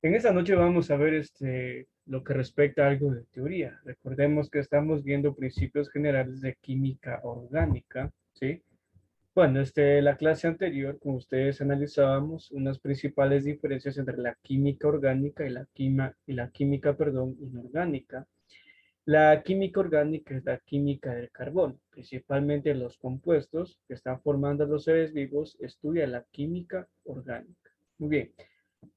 En esta noche vamos a ver lo que respecta a algo de teoría. Recordemos que estamos viendo principios generales de química orgánica, ¿sí? Bueno, la clase anterior, con ustedes analizábamos unas principales diferencias entre la química orgánica y la química, perdón, inorgánica. La química orgánica es la química del carbono, principalmente los compuestos que están formando los seres vivos, estudia la química orgánica. Muy bien.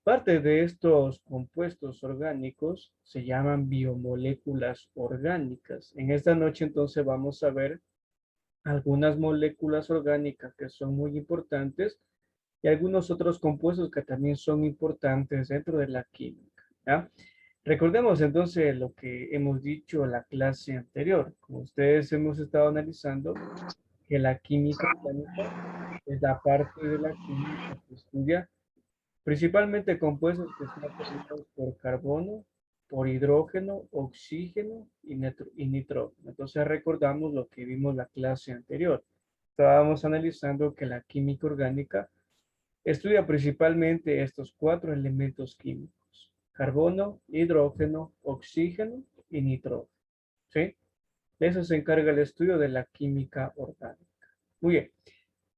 Parte de estos compuestos orgánicos se llaman biomoléculas orgánicas. En esta noche entonces vamos a ver algunas moléculas orgánicas que son muy importantes y algunos otros compuestos que también son importantes dentro de la química, ¿ya? Recordemos entonces lo que hemos dicho en la clase anterior. Como ustedes hemos estado analizando, que la química orgánica es la parte de la química que estudia principalmente compuestos que están formados por carbono, por hidrógeno, oxígeno y nitrógeno. Entonces recordamos lo que vimos la clase anterior. Estábamos analizando que la química orgánica estudia principalmente estos cuatro elementos químicos: carbono, hidrógeno, oxígeno y nitrógeno. ¿Sí? De eso se encarga el estudio de la química orgánica. Muy bien.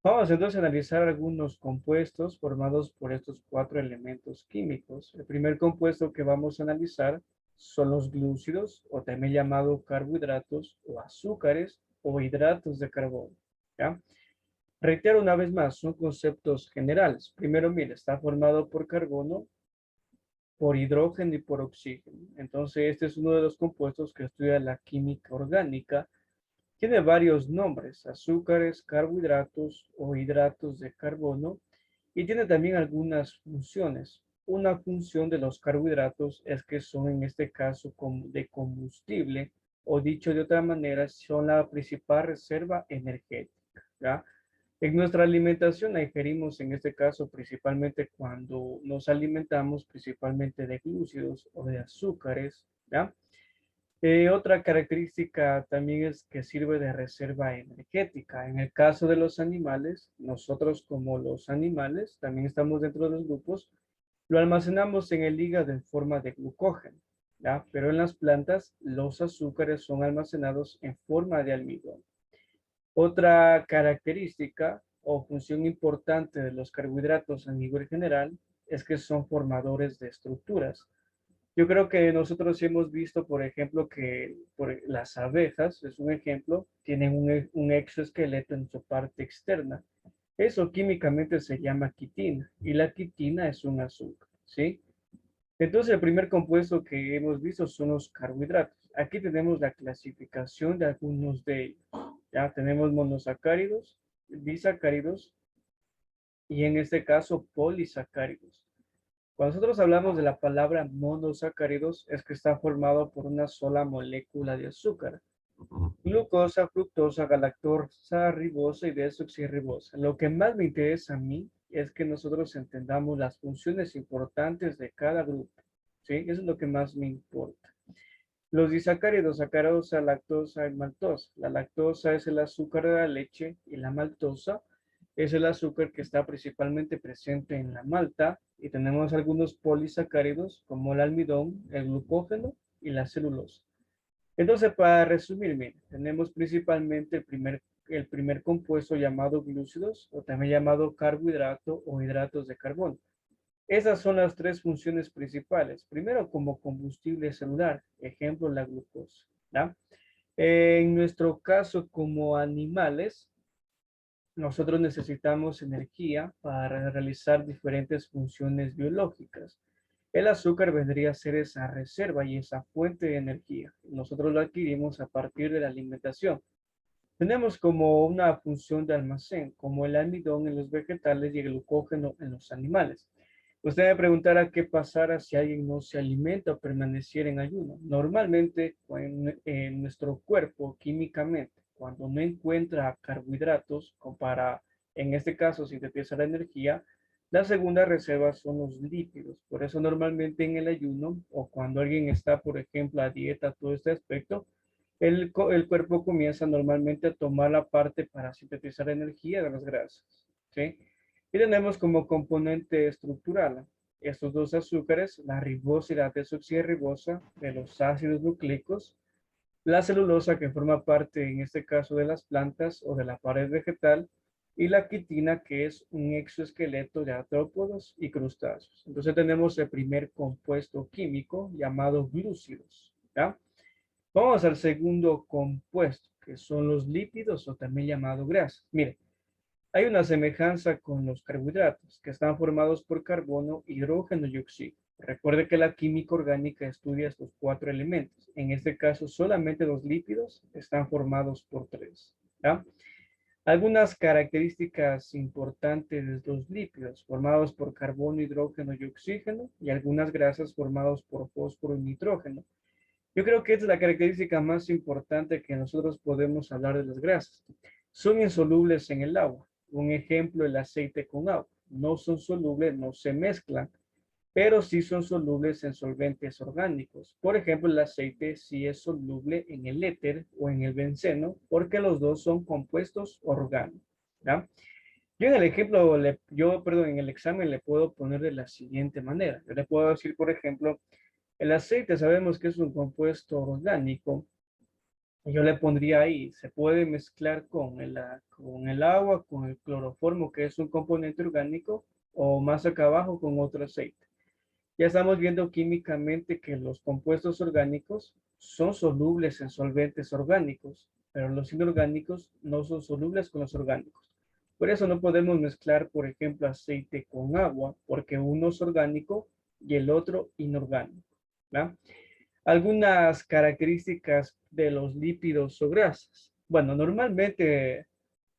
Vamos entonces a analizar algunos compuestos formados por estos cuatro elementos químicos. El primer compuesto que vamos a analizar son los glúcidos, o también llamado carbohidratos o azúcares o hidratos de carbono. ¿Ya? Reitero una vez más, son conceptos generales. Primero, mire, está formado por carbono, por hidrógeno y por oxígeno. Entonces, este es uno de los compuestos que estudia la química orgánica. Tiene varios nombres: azúcares, carbohidratos o hidratos de carbono, y tiene también algunas funciones. Una función de los carbohidratos es que son en este caso de combustible, o dicho de otra manera, son la principal reserva energética, ¿ya? En nuestra alimentación la ingerimos en este caso principalmente cuando nos alimentamos principalmente de glúcidos o de azúcares, ¿ya? Otra característica también es que sirve de reserva energética. En el caso de los animales, nosotros como los animales, también estamos dentro de los grupos, lo almacenamos en el hígado en forma de glucógeno, ¿ya? Pero en las plantas, los azúcares son almacenados en forma de almidón. Otra característica o función importante de los carbohidratos a nivel general es que son formadores de estructuras. Yo creo que nosotros hemos visto, por ejemplo, que las abejas, es un ejemplo, tienen un exoesqueleto en su parte externa. Eso químicamente se llama quitina, y la quitina es un azúcar, ¿sí? Entonces, el primer compuesto que hemos visto son los carbohidratos. Aquí tenemos la clasificación de algunos de ellos. Ya tenemos monosacáridos, disacáridos y en este caso polisacáridos. Cuando nosotros hablamos de la palabra monosacáridos, es que está formado por una sola molécula de azúcar: glucosa, fructosa, galactosa, ribosa y desoxirribosa. Lo que más me interesa a mí es que nosotros entendamos las funciones importantes de cada grupo, ¿sí? Eso es lo que más me importa. Los disacáridos: sacarosa, lactosa y maltosa. La lactosa es el azúcar de la leche y la maltosa es el azúcar que está principalmente presente en la malta, y tenemos algunos polisacáridos como el almidón, el glucógeno y la celulosa. Entonces, para resumir, miren, tenemos principalmente el primer compuesto llamado glúcidos, o también llamado carbohidrato o hidratos de carbono. Esas son las tres funciones principales. Primero, como combustible celular, ejemplo, la glucosa, ¿ya? En nuestro caso, como animales, nosotros necesitamos energía para realizar diferentes funciones biológicas. El azúcar vendría a ser esa reserva y esa fuente de energía. Nosotros lo adquirimos a partir de la alimentación. Tenemos como una función de almacén, como el almidón en los vegetales y el glucógeno en los animales. Usted me preguntará qué pasará si alguien no se alimenta o permaneciera en ayuno. Normalmente, en nuestro cuerpo, químicamente, cuando no encuentra carbohidratos para, en este caso, sintetizar la energía, la segunda reserva son los lípidos. Por eso normalmente en el ayuno, o cuando alguien está, por ejemplo, a dieta, todo este aspecto, el cuerpo comienza normalmente a tomar la parte para sintetizar energía de las grasas, ¿sí? Y tenemos como componente estructural. estos dos azúcares, la ribosa y la desoxirribosa de los ácidos nucleicos, la celulosa que forma parte en este caso de las plantas o de la pared vegetal y la quitina que es un exoesqueleto de artrópodos y crustáceos. Entonces tenemos el primer compuesto químico llamado glúcidos, ¿ya? Vamos al segundo compuesto que son los lípidos o también llamado grasas. Mire, hay una semejanza con los carbohidratos, que están formados por carbono, hidrógeno y oxígeno. Recuerde que la química orgánica estudia estos cuatro elementos. En este caso, solamente los lípidos están formados por tres, ¿ya? Algunas características importantes de los lípidos, formados por carbono, hidrógeno y oxígeno, y algunas grasas formadas por fósforo y nitrógeno. Yo creo que esta es la característica más importante que nosotros podemos hablar de las grasas. Son insolubles en el agua. Un ejemplo, el aceite con agua. No son solubles, no se mezclan, pero sí son solubles en solventes orgánicos. Por ejemplo, el aceite sí es soluble en el éter o en el benceno, porque los dos son compuestos orgánicos, ¿ya? Yo en el ejemplo, perdón, en el examen le puedo poner de la siguiente manera. Yo le puedo decir, por ejemplo, el aceite sabemos que es un compuesto orgánico. Yo le pondría ahí, se puede mezclar con el agua, con el cloroformo, que es un componente orgánico, o más acá abajo con otro aceite. Ya estamos viendo químicamente que los compuestos orgánicos son solubles en solventes orgánicos, pero los inorgánicos no son solubles con los orgánicos. Por eso no podemos mezclar, por ejemplo, aceite con agua, porque uno es orgánico y el otro inorgánico, ¿verdad? Algunas características de los lípidos o grasas. Bueno, normalmente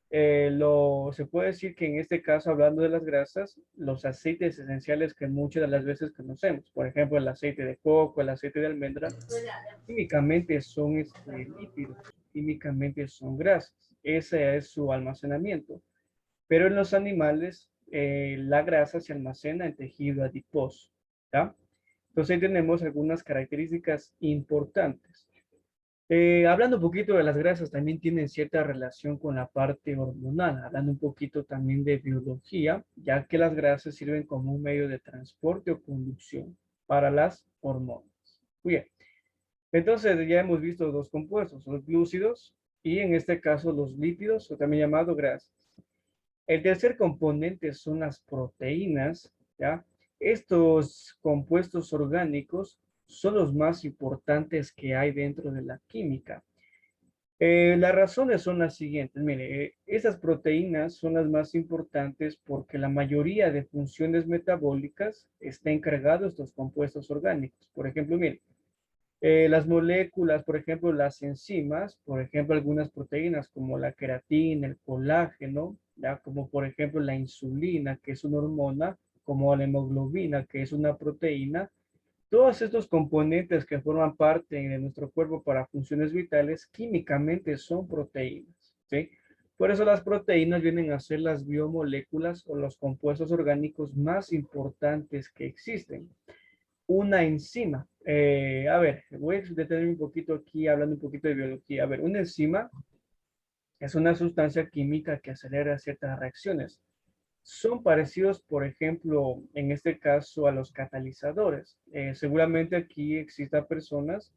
se puede decir que en este caso, hablando de las grasas, los aceites esenciales que muchas de las veces conocemos, por ejemplo, el aceite de coco, el aceite de almendra, químicamente son lípidos, químicamente son grasas. Ese es su almacenamiento. Pero en los animales, la grasa se almacena en tejido adiposo, ¿ya? Entonces ahí tenemos algunas características importantes. Hablando un poquito de las grasas, también tienen cierta relación con la parte hormonal, hablando un poquito también de biología, ya que las grasas sirven como un medio de transporte o conducción para las hormonas. Muy bien, entonces ya hemos visto dos compuestos, los glúcidos y en este caso los lípidos, o también llamado grasas. El tercer componente son las proteínas, ¿ya? Estos compuestos orgánicos son los más importantes que hay dentro de la química. Las razones son las siguientes. Mire, esas proteínas son las más importantes porque la mayoría de funciones metabólicas está encargado de estos compuestos orgánicos. Por ejemplo, mire, las moléculas, por ejemplo, las enzimas, por ejemplo, algunas proteínas como la queratina, el colágeno, ¿ya? Como por ejemplo la insulina, que es una hormona, como la hemoglobina, que es una proteína. Todos estos componentes que forman parte de nuestro cuerpo para funciones vitales, químicamente son proteínas, ¿sí? Por eso las proteínas vienen a ser las biomoléculas o los compuestos orgánicos más importantes que existen. Una enzima. A ver, voy a detenerme un poquito aquí hablando un poquito de biología. A ver, una enzima es una sustancia química que acelera ciertas reacciones. Son parecidos, por ejemplo, en este caso a los catalizadores. Seguramente aquí existan personas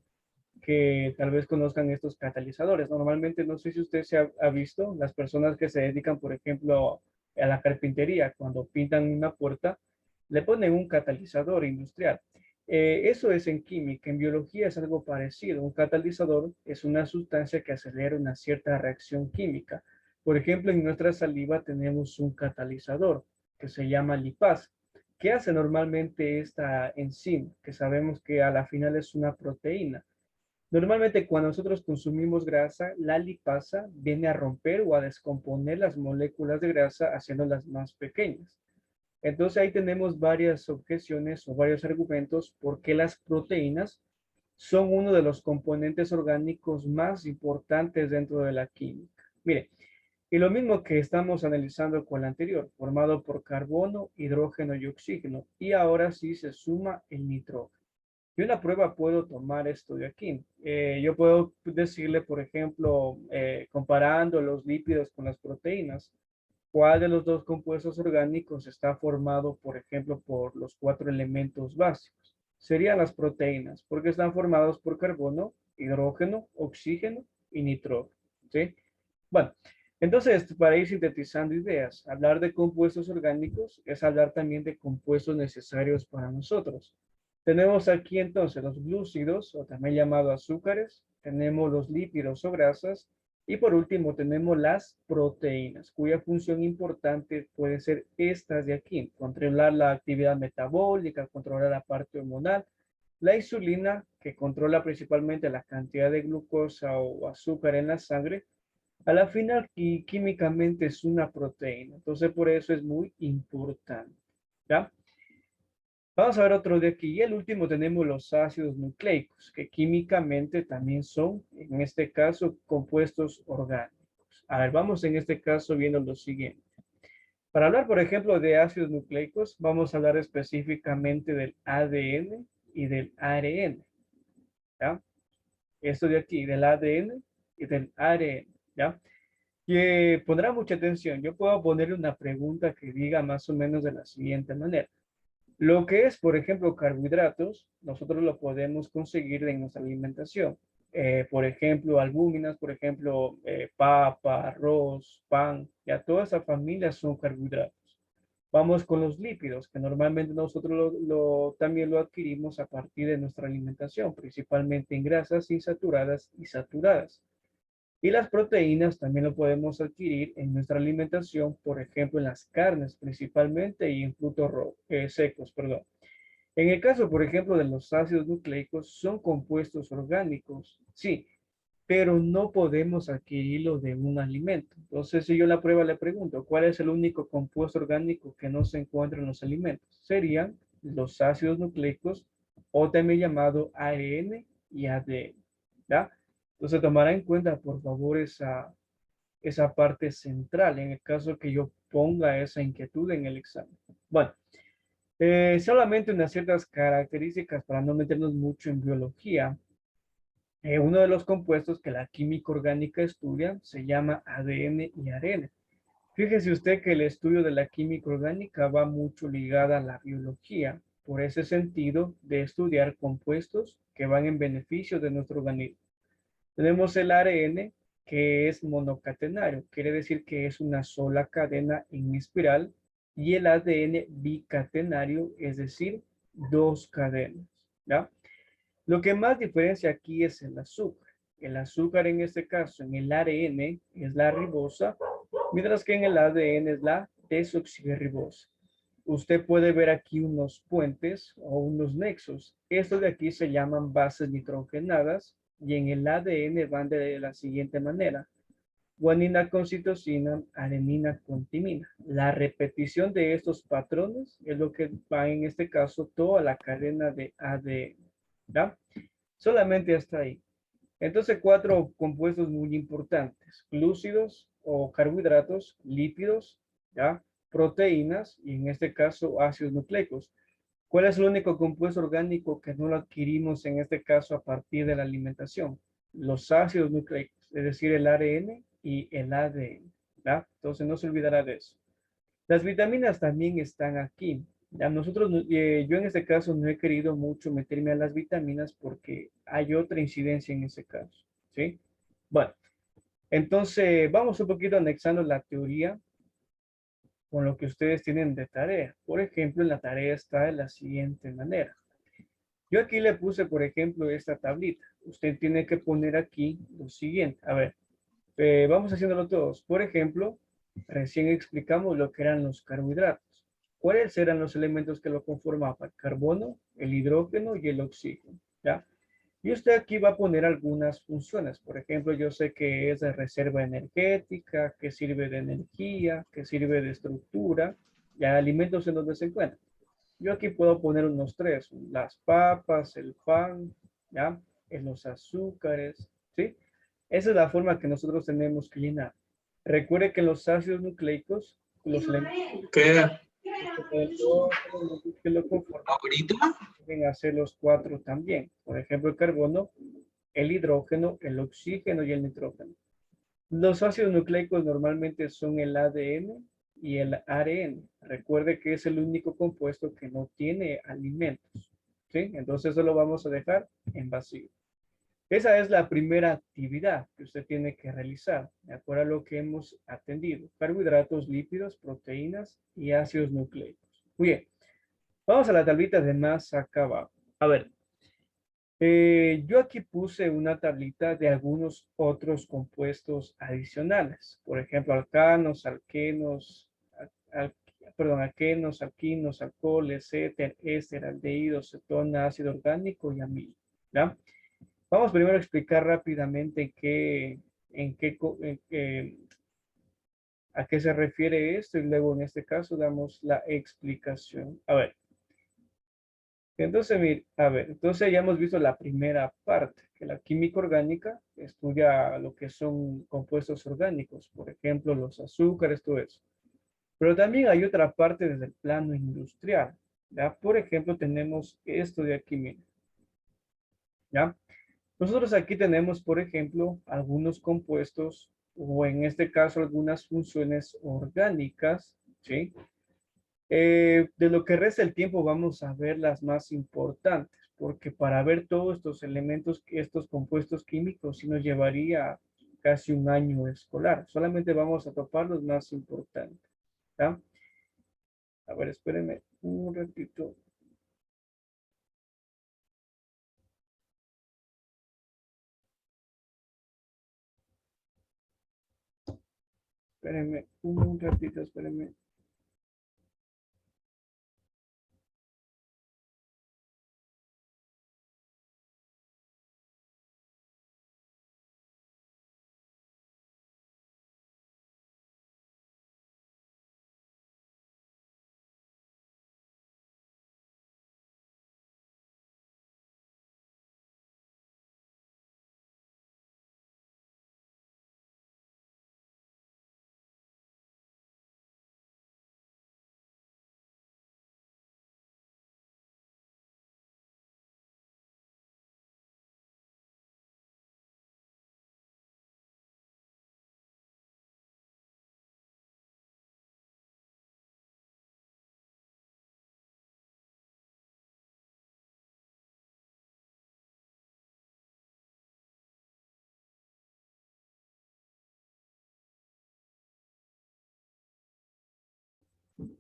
que tal vez conozcan estos catalizadores. Normalmente, no sé si usted ha visto, las personas que se dedican, por ejemplo, a la carpintería, cuando pintan una puerta, le ponen un catalizador industrial. Eso es en química, en biología es algo parecido. Un catalizador es una sustancia que acelera una cierta reacción química. Por ejemplo, en nuestra saliva tenemos un catalizador que se llama lipasa. ¿Qué hace normalmente esta enzima? Que sabemos que a la final es una proteína. Normalmente cuando nosotros consumimos grasa, la lipasa viene a romper o a descomponer las moléculas de grasa haciéndolas más pequeñas. Entonces ahí tenemos varias objeciones o varios argumentos por qué las proteínas son uno de los componentes orgánicos más importantes dentro de la química. Mire, y lo mismo que estamos analizando con el anterior, formado por carbono, hidrógeno y oxígeno, y ahora sí se suma el nitrógeno. Y una prueba puedo tomar esto de aquí. Yo puedo decirle, por ejemplo, comparando los lípidos con las proteínas. ¿Cuál de los dos compuestos orgánicos está formado, por ejemplo, por los 4 elementos básicos? Serían las proteínas, porque están formados por carbono, hidrógeno, oxígeno y nitrógeno. ¿Sí? Bueno, entonces, para ir sintetizando ideas, hablar de compuestos orgánicos es hablar también de compuestos necesarios para nosotros. Tenemos aquí entonces los glúcidos, o también llamados azúcares, tenemos los lípidos o grasas, y por último tenemos las proteínas, cuya función importante puede ser estas de aquí: controlar la actividad metabólica, controlar la parte hormonal, la insulina, que controla principalmente la cantidad de glucosa o azúcar en la sangre. A la final, y químicamente es una proteína, entonces por eso es muy importante, ¿ya? Vamos a ver otro de aquí. Y el último tenemos los ácidos nucleicos, que químicamente también son, en este caso, compuestos orgánicos. A ver, vamos en este caso viendo lo siguiente. Para hablar, por ejemplo, de ácidos nucleicos, vamos a hablar específicamente del ADN y del ARN, ¿ya? Esto de aquí, del ADN y del ARN, ¿ya? Que pondrá mucha atención. Yo puedo poner una pregunta que diga más o menos de la siguiente manera. Lo que es, por ejemplo, carbohidratos, nosotros lo podemos conseguir en nuestra alimentación. Por ejemplo, albúminas, por ejemplo, papa, arroz, pan, ya toda esa familia son carbohidratos. Vamos con los lípidos, que normalmente nosotros también lo adquirimos a partir de nuestra alimentación, principalmente en grasas insaturadas y saturadas. Y las proteínas también lo podemos adquirir en nuestra alimentación, por ejemplo, en las carnes principalmente y en frutos secos, perdón. En el caso, por ejemplo, de los ácidos nucleicos, son compuestos orgánicos, sí, pero no podemos adquirirlo de un alimento. Entonces, si yo la prueba le pregunto, ¿cuál es el único compuesto orgánico que no se encuentra en los alimentos? Serían los ácidos nucleicos, o también llamado ARN y ADN, ¿ya? Entonces, tomará en cuenta, por favor, esa parte central en el caso que yo ponga esa inquietud en el examen. Bueno, solamente unas ciertas características para no meternos mucho en biología. Uno de los compuestos que la química orgánica estudia se llama ADN y ARN. Fíjese usted que el estudio de la química orgánica va mucho ligada a la biología, por ese sentido de estudiar compuestos que van en beneficio de nuestro organismo. Tenemos el ARN, que es monocatenario, quiere decir que es una sola cadena en espiral, y el ADN bicatenario, es decir, dos cadenas, ¿ya? Lo que más diferencia aquí es el azúcar. El azúcar en este caso, en el ARN, es la ribosa, mientras que en el ADN es la desoxirribosa. Usted puede ver aquí unos puentes o unos nexos. Estos de aquí se llaman bases nitrogenadas y en el ADN van de la siguiente manera: guanina con citosina, adenina con timina. La repetición de estos patrones es lo que va en este caso toda la cadena de ADN, ¿ya? Solamente hasta ahí. Entonces, 4 compuestos muy importantes: glúcidos o carbohidratos, lípidos, ¿ya? Proteínas y en este caso ácidos nucleicos. ¿Cuál es el único compuesto orgánico que no lo adquirimos en este caso a partir de la alimentación? Los ácidos nucleicos, es decir, el ARN y el ADN, ¿ya? Entonces no se olvidará de eso. Las vitaminas también están aquí. A nosotros, yo en este caso no he querido mucho meterme a las vitaminas porque hay otra incidencia en ese caso, ¿sí? Bueno, entonces vamos un poquito anexando la teoría con lo que ustedes tienen de tarea. Por ejemplo, en la tarea está de la siguiente manera. Yo aquí le puse, por ejemplo, esta tablita. Usted tiene que poner aquí lo siguiente. A ver, vamos haciéndolo todos. Por ejemplo, recién explicamos lo que eran los carbohidratos. ¿Cuáles eran los elementos que lo conformaban? El carbono, el hidrógeno y el oxígeno, ¿ya? Y usted aquí va a poner algunas funciones. Por ejemplo, yo sé que es de reserva energética, que sirve de energía, que sirve de estructura, ya alimentos en donde se encuentran. Yo aquí puedo poner unos 3: las papas, el pan, ¿ya? En los azúcares, ¿sí? Esa es la forma que nosotros tenemos que llenar. Recuerde que los ácidos nucleicos, los elementos ¿Qué? que lo conforman, ¿Ahorita? deben hacer los 4 también. Por ejemplo, el carbono, el hidrógeno, el oxígeno y el nitrógeno. Los ácidos nucleicos normalmente son el ADN y el ARN. Recuerde que es el único compuesto que no tiene alimentos, ¿sí? Entonces eso lo vamos a dejar en vacío. Esa es la primera actividad que usted tiene que realizar, de acuerdo a lo que hemos atendido. Carbohidratos, lípidos, proteínas y ácidos nucleicos. Muy bien, vamos a la tablita de más acá abajo. A ver, yo aquí puse una tablita de algunos otros compuestos adicionales. Por ejemplo, alcanos, alquenos, al- perdón, alquenos, alquinos, alcoholes, éter, éster, aldehídos, cetona, ácido orgánico y amilo. ¿Ya? Vamos primero a explicar rápidamente a qué se refiere esto y luego en este caso damos la explicación. A ver, entonces, entonces ya hemos visto la primera parte, que la química orgánica estudia lo que son compuestos orgánicos, por ejemplo, los azúcares, todo eso. Pero también hay otra parte desde el plano industrial, ¿ya? Por ejemplo, tenemos esto de aquí, miren, ¿ya? Nosotros aquí tenemos, por ejemplo, algunos compuestos o en este caso algunas funciones orgánicas, ¿sí? De lo que resta el tiempo vamos a ver las más importantes, porque para ver todos estos elementos, estos compuestos químicos, sí nos llevaría casi un año escolar. Solamente vamos a topar los más importantes, ¿ya? A ver, espérenme un ratito. Espérenme un ratito, espérenme.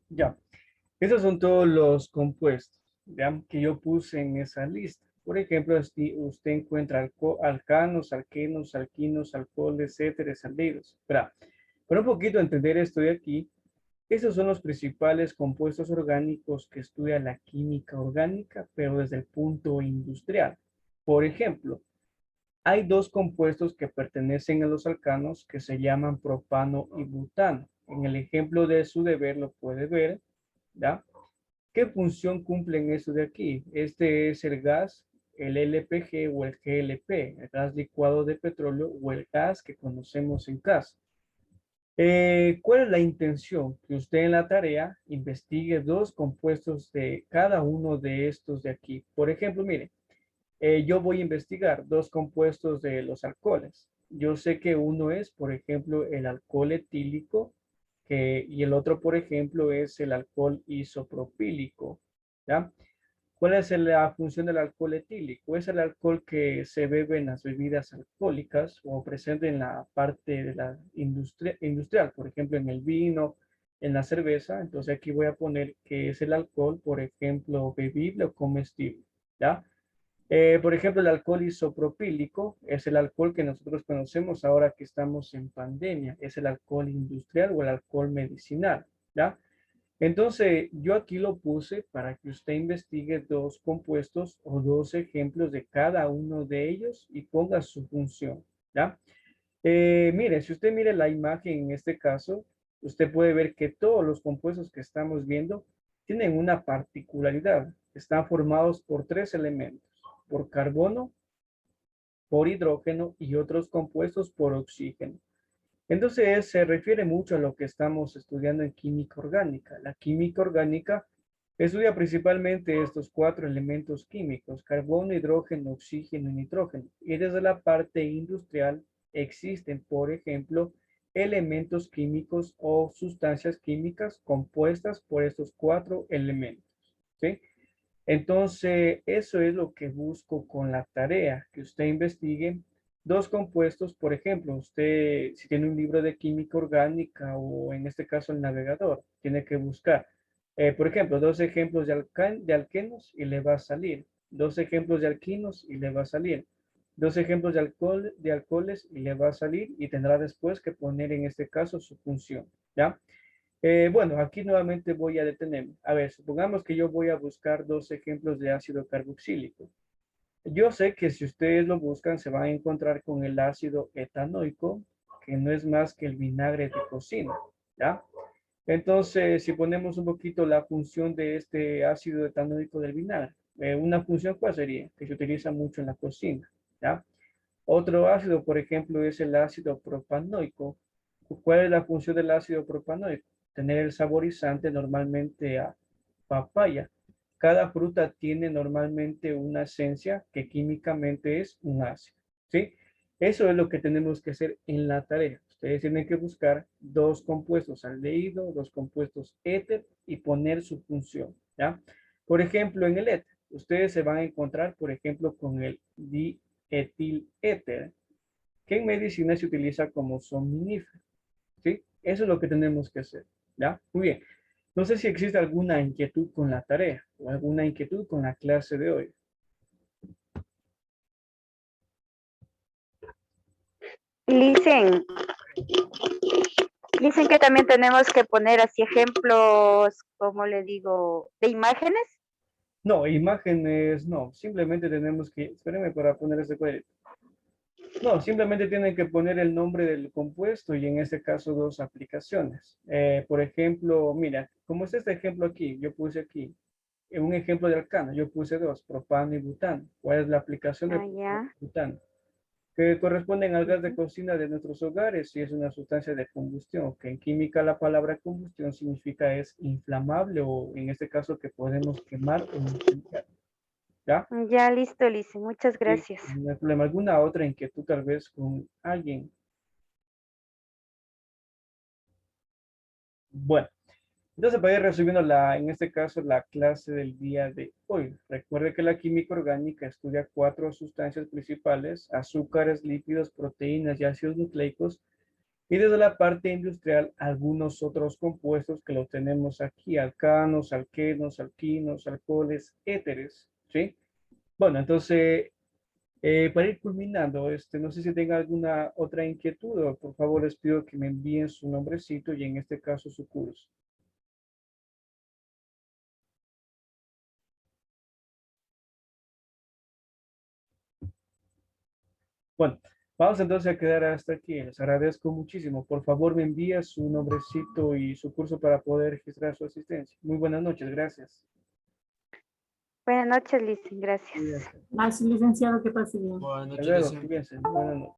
Ya. Esos son todos los compuestos, ¿ya? Que yo puse en esa lista. Por ejemplo, si usted encuentra alcanos, alquenos, alquinos, alcoholes, éteres, aldehídos. Para un poquito entender esto de aquí, esos son los principales compuestos orgánicos que estudia la química orgánica, pero desde el punto industrial. Por ejemplo, hay dos compuestos que pertenecen a los alcanos que se llaman propano y butano. En el ejemplo de su deber lo puede ver, ¿ya? ¿Qué función cumplen eso de aquí? Este es el gas, el LPG o el GLP, el gas licuado de petróleo o el gas que conocemos en casa. ¿Cuál es la intención? Que usted en la tarea investigue dos compuestos de cada uno de estos de aquí. Por ejemplo, mire, yo voy a investigar dos compuestos de los alcoholes. Yo sé que uno es, por ejemplo, el alcohol etílico y el otro, por ejemplo, es el alcohol isopropílico. ¿Ya? ¿Cuál es la función del alcohol etílico? Es el alcohol que se bebe en las bebidas alcohólicas o presente en la parte de la industria industrial, por ejemplo, en el vino, en la cerveza. Entonces aquí voy a poner que es el alcohol, por ejemplo, bebible o comestible. ¿Ya? Por ejemplo, el alcohol isopropílico es el alcohol que nosotros conocemos ahora que estamos en pandemia. Es el alcohol industrial o el alcohol medicinal. ¿Ya? Entonces, yo aquí lo puse para que usted investigue dos compuestos o dos ejemplos de cada uno de ellos y ponga su función, ¿ya? Mire, si usted mire la imagen en este caso, usted puede ver que todos los compuestos que estamos viendo tienen una particularidad. Están formados por tres elementos, por carbono, por hidrógeno y otros compuestos por oxígeno. Entonces, se refiere mucho a lo que estamos estudiando en química orgánica. La química orgánica estudia principalmente estos cuatro elementos químicos, carbono, hidrógeno, oxígeno y nitrógeno. Y desde la parte industrial existen, por ejemplo, elementos químicos o sustancias químicas compuestas por estos 4 elementos, ¿sí? Entonces, eso es lo que busco con la tarea, que usted investigue dos compuestos, por ejemplo, usted si tiene un libro de química orgánica o en este caso el navegador, tiene que buscar, por ejemplo, dos ejemplos de alquenos y le va a salir, dos ejemplos de alquinos y le va a salir, dos ejemplos de alcoholes y le va a salir y tendrá después que poner en este caso su función, ¿ya? Bueno, aquí nuevamente voy a detenerme. A ver, supongamos que yo voy a buscar dos ejemplos de ácido carboxílico. Yo sé que si ustedes lo buscan, se van a encontrar con el ácido etanoico, que no es más que el vinagre de cocina, ¿ya? Entonces, si ponemos un poquito la función de este ácido etanoico del vinagre, una función, ¿cuál sería? Que se utiliza mucho en la cocina, ¿ya? Otro ácido, por ejemplo, es el ácido propanoico. ¿Cuál es la función del ácido propanoico? Tener el saborizante normalmente a papaya. Cada fruta tiene normalmente una esencia que químicamente es un ácido, ¿sí? Eso es lo que tenemos que hacer en la tarea. Ustedes tienen que buscar dos compuestos aldehído, dos compuestos éter y poner su función, ¿ya? Por ejemplo, en el éter, ustedes se van a encontrar, por ejemplo, con el etiléter, que en medicina se utiliza como somnífero, ¿sí? Eso es lo que tenemos que hacer, ¿ya? Muy bien. No sé si existe alguna inquietud con la tarea o alguna inquietud con la clase de hoy. Dicen, dicen que también tenemos que poner así ejemplos, como le digo, de imágenes. No, imágenes, no. Simplemente tenemos que, espérenme para poner este cuadrito. No, simplemente tienen que poner el nombre del compuesto y en este caso dos aplicaciones. Por ejemplo, mira, como es este ejemplo aquí, yo puse aquí un ejemplo de alcano, yo puse dos, propano y butano. ¿Cuál es la aplicación de Ah, propano ya. y butano? Que corresponden al gas de Ujú. cocina de nuestros hogares y es una sustancia de combustión, que en química la palabra combustión significa es inflamable o en este caso que podemos quemar o incendiar, ¿ya? Ya listo, Lice. Muchas Sí, gracias. no hay problema. ¿Alguna otra inquietud tal vez con alguien? Bueno, entonces para ir resumiendo en este caso la clase del día de hoy. Recuerde que la química orgánica estudia cuatro sustancias principales: azúcares, lípidos, proteínas y ácidos nucleicos. Y desde la parte industrial, algunos otros compuestos que los tenemos aquí: alcanos, alquenos, alquinos, alcoholes, éteres, ¿sí? Bueno, entonces, para ir culminando, no sé si tenga alguna otra inquietud, o por favor les pido que me envíen su nombrecito y en este caso su curso. Bueno, vamos entonces a quedar hasta aquí. Les agradezco muchísimo. Por favor, me envía su nombrecito y su curso para poder registrar su asistencia. Muy buenas noches, gracias. Buenas noches, Lice. Gracias. Cuídense. Gracias, licenciado, que pase bien. Buenas Hasta noches, luego, licenciado. cuídense. Buenas noches.